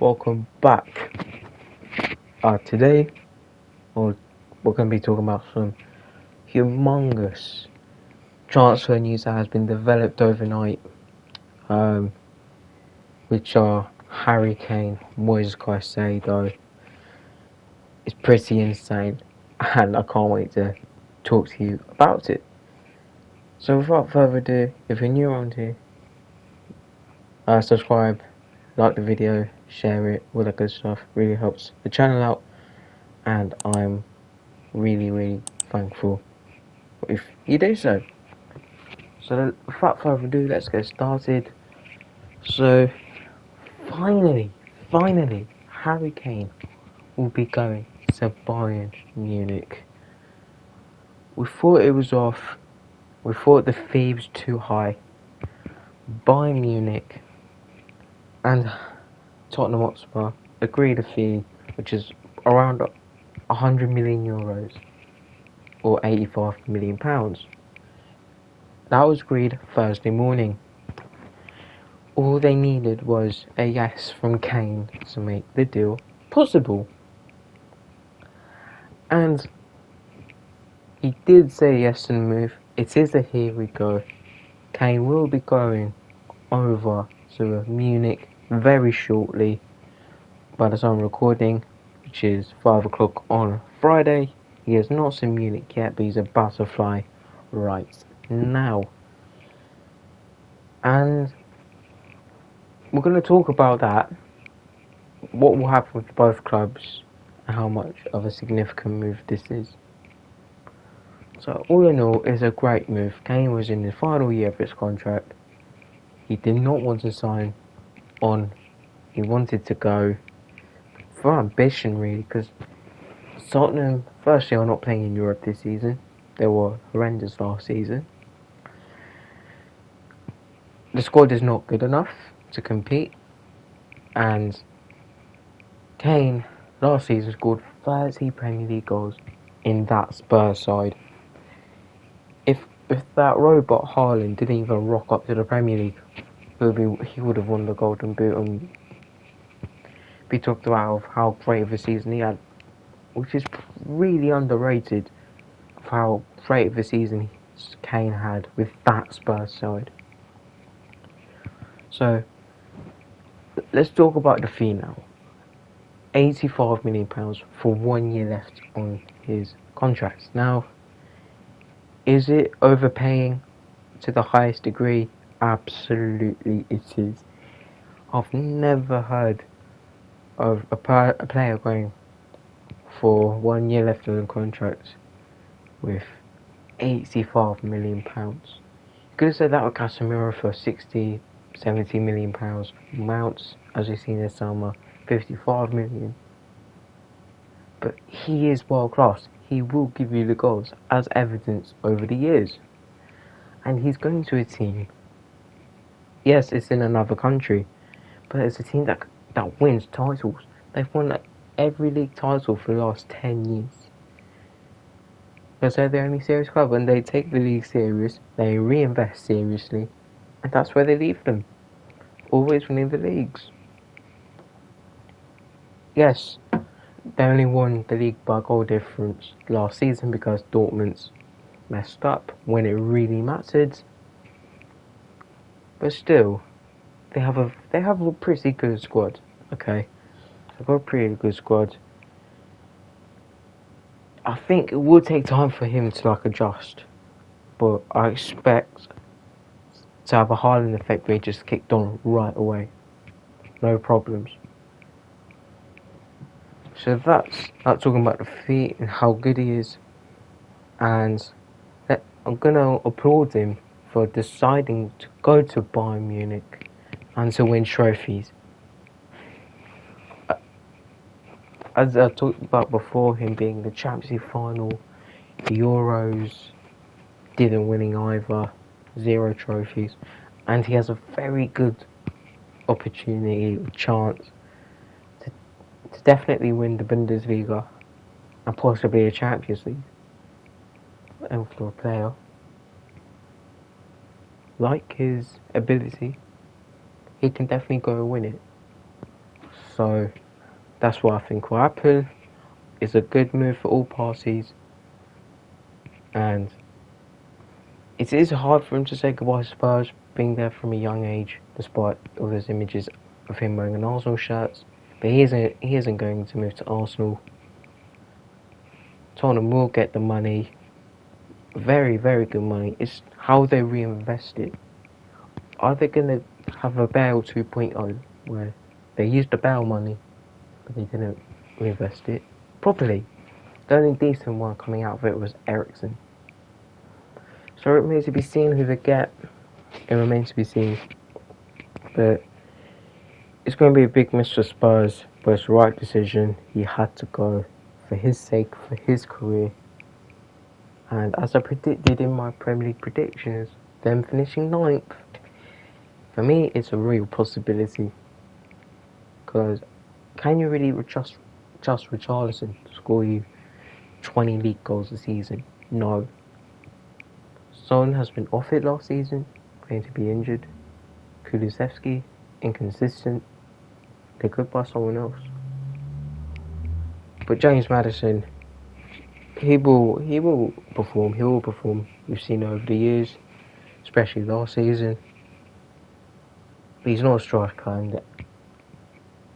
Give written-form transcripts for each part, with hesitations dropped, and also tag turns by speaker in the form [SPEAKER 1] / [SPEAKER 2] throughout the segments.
[SPEAKER 1] Welcome back. Today, we're going to be talking about some humongous transfer news that has been developed overnight, which are Harry Kane, Caicedo. It's pretty insane, and I can't wait to talk to you about it. So, without further ado, if you're new around here, subscribe, like the video, share it, all that good stuff. Really helps the channel out, and I'm really thankful if you do so. So without further ado, let's get started. So finally, Harry Kane will be going to Bayern Munich. We thought it was off. We thought the fee was too high. Bayern Munich and Tottenham Hotspur agreed a fee which is around 100 million euros or 85 million pounds. That was agreed Thursday morning. All they needed was a yes from Kane to make the deal possible. And he did say yes to the move. It is a here we go. Kane will be going over to Munich very shortly. By the time I'm recording, which is 5 o'clock on Friday, he has not seen Munich yet, but he's about to fly right now. And we're going to talk about that, what will happen with both clubs, and how much of a significant move this is. So all in all, it's a great move. Kane was in the final year of his contract. He did not want to sign on. He wanted to go for ambition, really, because Tottenham, firstly, are not playing in Europe this season. They were horrendous last season. The squad is not good enough to compete, and Kane last season scored 30 Premier League goals in that Spurs side. If that robot Haaland didn't even rock up to the Premier League, he would have won the Golden Boot and be talked about of how great of a season he had, which is really underrated of how great of a season Kane had with that Spurs side. So let's talk about the fee now. £85 million for 1 year left on his contract. Now, is it overpaying to the highest degree? Absolutely it is. I've never heard of a player going for 1 year left on the contract with £85 million. You could have said that with Casemiro for 60, 70 million pounds. Mounts, as we've seen this summer, 55 million. But he is world class. He will give you the goals, as evidenced over the years. And he's going to a team. Yes, it's in another country, but it's a team that wins titles. They've won every league title for the last 10 years. Because they're the only serious club. When they take the league serious, they reinvest seriously, and that's where they leave them. Always winning the leagues. Yes, they only won the league by goal difference last season because Dortmund's messed up when it really mattered. But still, they have a pretty good squad. Okay, they've got a pretty good squad. I think it will take time for him to adjust, but I expect to have a Haaland effect where he just kicked on right away, no problems. So that's talking about the fee and how good he is, and I'm gonna applaud him for deciding to go to Bayern Munich and to win trophies. As I talked about before, him being the Champions League final, the Euros, didn't winning either, 0 trophies, and he has a very good opportunity, chance to definitely win the Bundesliga and possibly a Champions League. And for a player like his ability, he can definitely go and win it. So that's what I think will happen. It's a good move for all parties, and it is hard for him to say goodbye to Spurs, being there from a young age, despite all those images of him wearing an Arsenal shirt. But he isn't going to move to Arsenal. Tottenham will get the money, very, very good money. It's how they reinvest it. Are they going to have a Bale 2.0 where they used the Bale money, but they didn't reinvest it properly? The only decent one coming out of it was Eriksen. So it remains to be seen who they get. It remains to be seen. But it's going to be a big miss for Spurs, but it's the right decision. He had to go for his sake, for his career. And as I predicted in my Premier League predictions, them finishing 9th, for me it's a real possibility. Because can you really trust Richarlison to score you 20 league goals a season? No. Son has been off it last season, going to be injured. Kulusevski, inconsistent. They could buy someone else. But James Maddison, he will perform. We've seen it over the years, especially last season. But he's not a striker,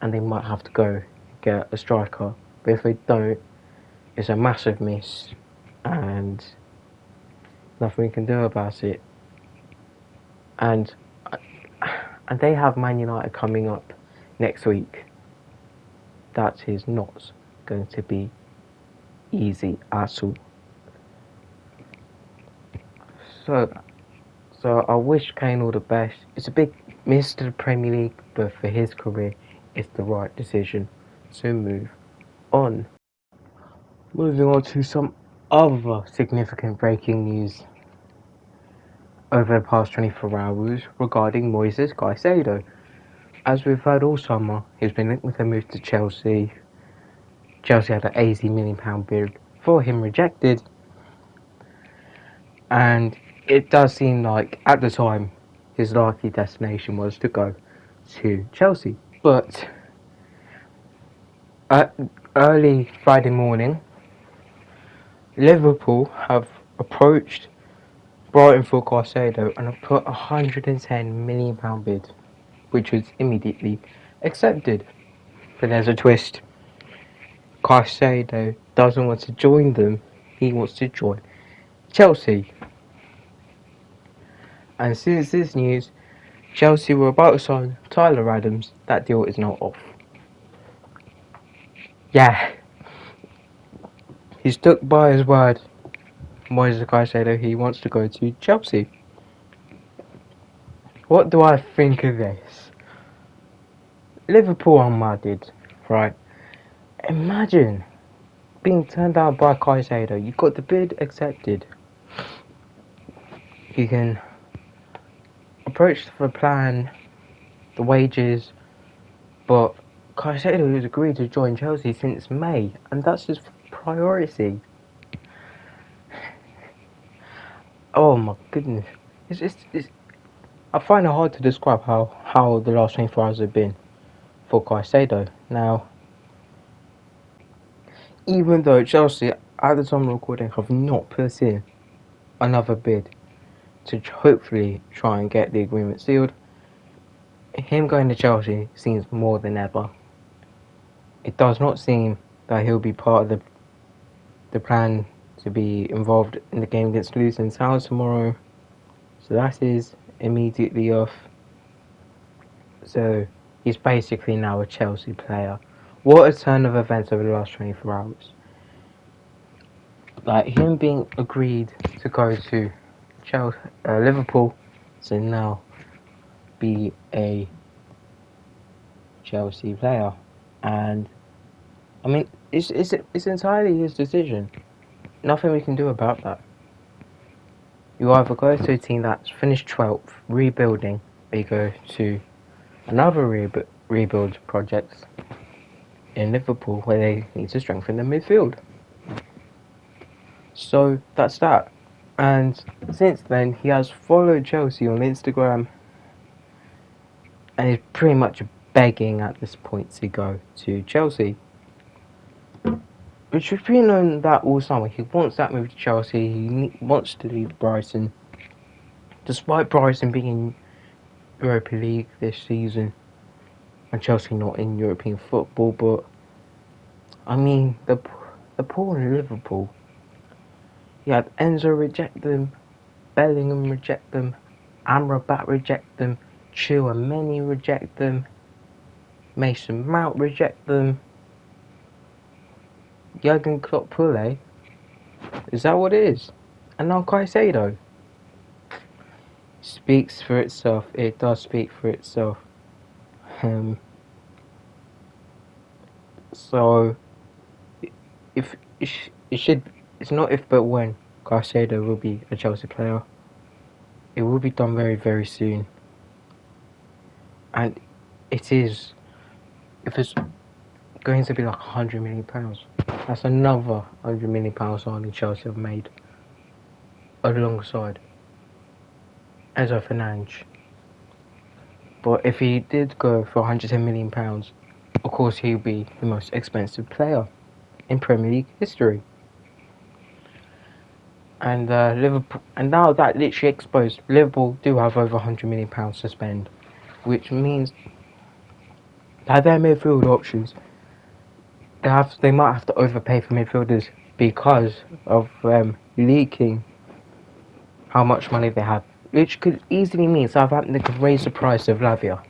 [SPEAKER 1] and they might have to go get a striker. But if they don't, it's a massive miss, and nothing we can do about it. And they have Man United coming up next week. That is not going to be easy at all. So I wish Kane all the best. It's a big miss to the Premier League, but for his career, it's the right decision to move on. Moving on to some other significant breaking news over the past 24 hours regarding Moises Caicedo. As we've heard all summer, he's been linked with a move to Chelsea. Chelsea had an £80 million bid for him rejected. And it does seem like, at the time, his likely destination was to go to Chelsea. But early Friday morning, Liverpool have approached Brighton for Caicedo and have put a £110 million bid, which was immediately accepted. But there's a twist. Caicedo doesn't want to join them, he wants to join Chelsea. And since this news, Chelsea were about to sign Tyler Adams. That deal is now off. Yeah. He stuck by his word. Moises Caicedo, he wants to go to Chelsea. What do I think of this? Liverpool are mudded, right? Imagine being turned down by Caicedo. You got the bid accepted. You can approach the plan, the wages, but Caicedo has agreed to join Chelsea since May, and that's his priority. Oh my goodness. It's I find it hard to describe how the last 24 hours have been for Caicedo. Now, even though Chelsea, at the time of recording, have not put in another bid to hopefully try and get the agreement sealed, him going to Chelsea seems more than ever. It does not seem that he'll be part of the plan to be involved in the game against Luton Town tomorrow. So that is immediately off. So he's basically now a Chelsea player. What a turn of events over the last 24 hours. Like him being agreed to go to Liverpool to now be a Chelsea player. And I mean, it's entirely his decision. Nothing we can do about that. You either go to a team that's finished 12th, rebuilding, or you go to another rebuild project in Liverpool where they need to strengthen the midfield. So that's that. And since then, he has followed Chelsea on Instagram and he's pretty much begging at this point to go to Chelsea. Which we've been on that all summer. He wants that move to Chelsea. He wants to leave Brighton. Despite Brighton being in Europa League this season and Chelsea not in European football, but I mean the poor Liverpool. You had Enzo reject them, Bellingham reject them, Amrabat reject them, Chouameni reject them, Mason Mount reject them, Jurgen Klopp pull, eh? Is that what it is? And now Caicedo. Speaks for itself. It does speak for itself. So if it should, it's not if but when Caicedo will be a Chelsea player. It will be done very, very soon. And it is, if it's going to be like £100 million, that's another £100 million signing Chelsea have made alongside Enzo Fernandes. But if he did go for £110 million, of course he'll be the most expensive player in Premier League history. And Liverpool, and now that literally exposed, Liverpool do have over £100 million to spend, which means that their midfield options, they might have to overpay for midfielders because of leaking how much money they have, which could easily mean Southampton could raise the price of Lavia.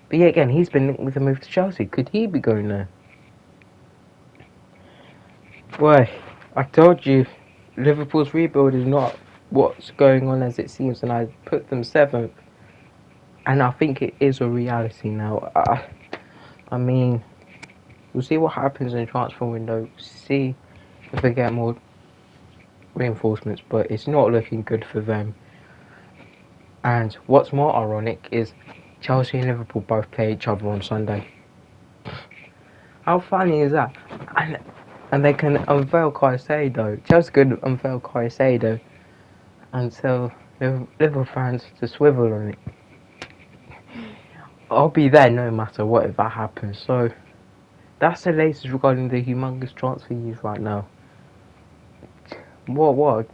[SPEAKER 1] But yet again, he's been linked with a move to Chelsea. Could he be going there? Well, I told you, Liverpool's rebuild is not what's going on as it seems, and I put them 7th. And I think it is a reality now. I mean, we'll see what happens in the transfer window. See if they get more reinforcements, but it's not looking good for them. And what's more ironic is Chelsea and Liverpool both play each other on Sunday. How funny is that? And they can unveil Caicedo. Chelsea could unveil Caicedo and tell Liverpool fans to swivel on it. I'll be there no matter what if that happens. So that's the latest regarding the humongous transfer news right now. What a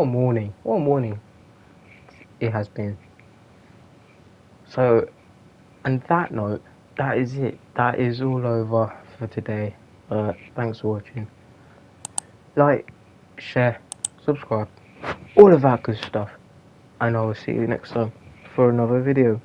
[SPEAKER 1] morning. What a morning it has been. So, on that note, that is it. That is all over for today. Thanks for watching. Like, share, subscribe, all of that good stuff. And I will see you next time for another video.